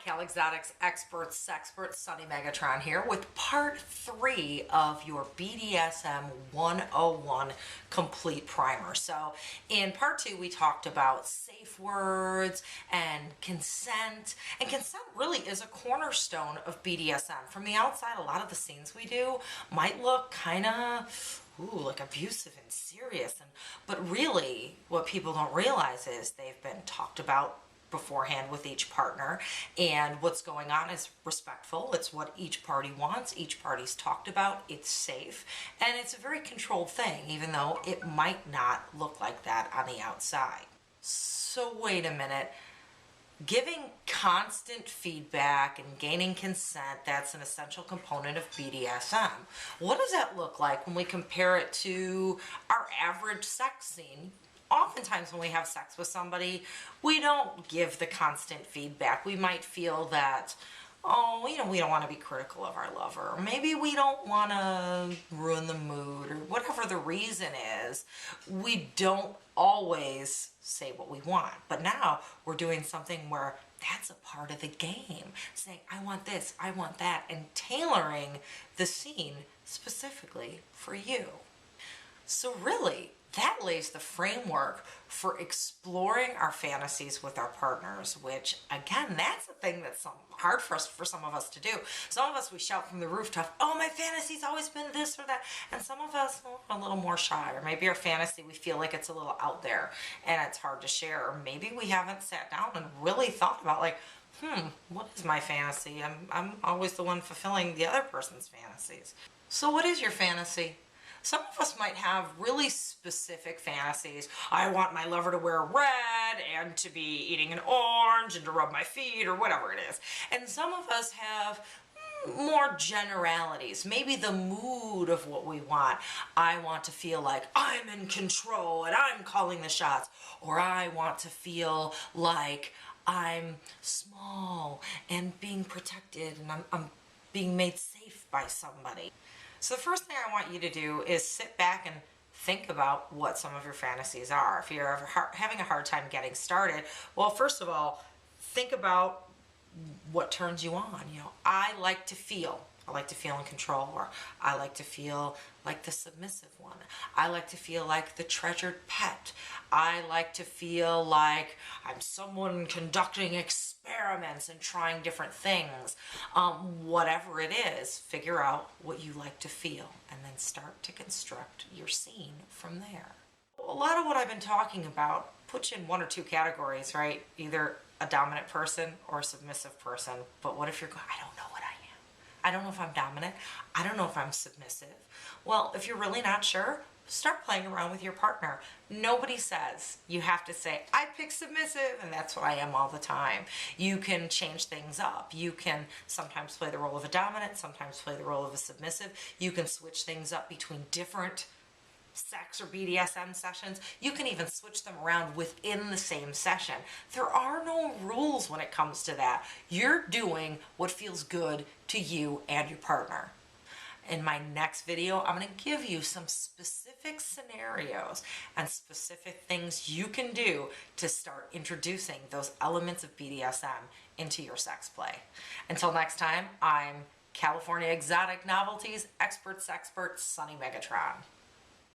Cal Exotics expert, SunnyMegatron here with part 3 of your BDSM 101 complete primer. So in part 2 we talked about safe words and consent, and consent really is a cornerstone of BDSM. From the outside, a lot of the scenes we do might look kind of like abusive and serious, but really what people don't realize is they've been talked about beforehand with each partner, and what's going on is respectful. It's what each party wants, each party's talked about, it's safe, and it's a very controlled thing, even though it might not look like that on the outside. So wait a minute. Giving constant feedback and gaining consent, that's an essential component of BDSM. What does that look like when we compare it to our average sex scene? Oftentimes when we have sex with somebody, we don't give the constant feedback. We might feel that, we don't want to be critical of our lover, or maybe we don't want to ruin the mood, or whatever the reason is. We don't always say what we want. But now we're doing something where that's a part of the game, saying, I want this, I want that, and tailoring the scene specifically for you. So really, that lays the framework for exploring our fantasies with our partners, which again, that's a thing that's hard for some of us to do. Some of us, we shout from the rooftop, oh, my fantasy's always been this or that. And some of us are a little more shy, or maybe our fantasy, we feel like it's a little out there and it's hard to share. Or maybe we haven't sat down and really thought about like, what is my fantasy? I'm always the one fulfilling the other person's fantasies. So what is your fantasy? Some of us might have really specific fantasies. I want my lover to wear red and to be eating an orange and to rub my feet, or whatever it is. And some of us have more generalities, maybe the mood of what we want. I want to feel like I'm in control and I'm calling the shots, or I want to feel like I'm small and being protected and I'm being made safe by somebody. So the first thing I want you to do is sit back and think about what some of your fantasies are. If you're ever having a hard time getting started, well, first of all, think about what turns you on. I like to feel in control, or I like to feel like the submissive one. I like to feel like the treasured pet. I like to feel like I'm someone conducting experiments and trying different things. Whatever it is, figure out what you like to feel and then start to construct your scene from there. A lot of what I've been talking about puts you in one or two categories, right? Either a dominant person or a submissive person. But what if you're going, I don't know what I am. I don't know if I'm dominant. I don't know if I'm submissive. Well, if you're really not sure, start playing around with your partner. Nobody says you have to say, I pick submissive and that's what I am all the time. You can change things up. You can sometimes play the role of a dominant, sometimes play the role of a submissive. You can switch things up between different sex or BDSM sessions. You can even switch them around within the same session. There are no rules when it comes to that. You're doing what feels good to you and your partner. In my next video, I'm going to give you some specific scenarios and specific things you can do to start introducing those elements of BDSM into your sex play. Until next time, I'm California Exotic Novelties expert, SunnyMegatron.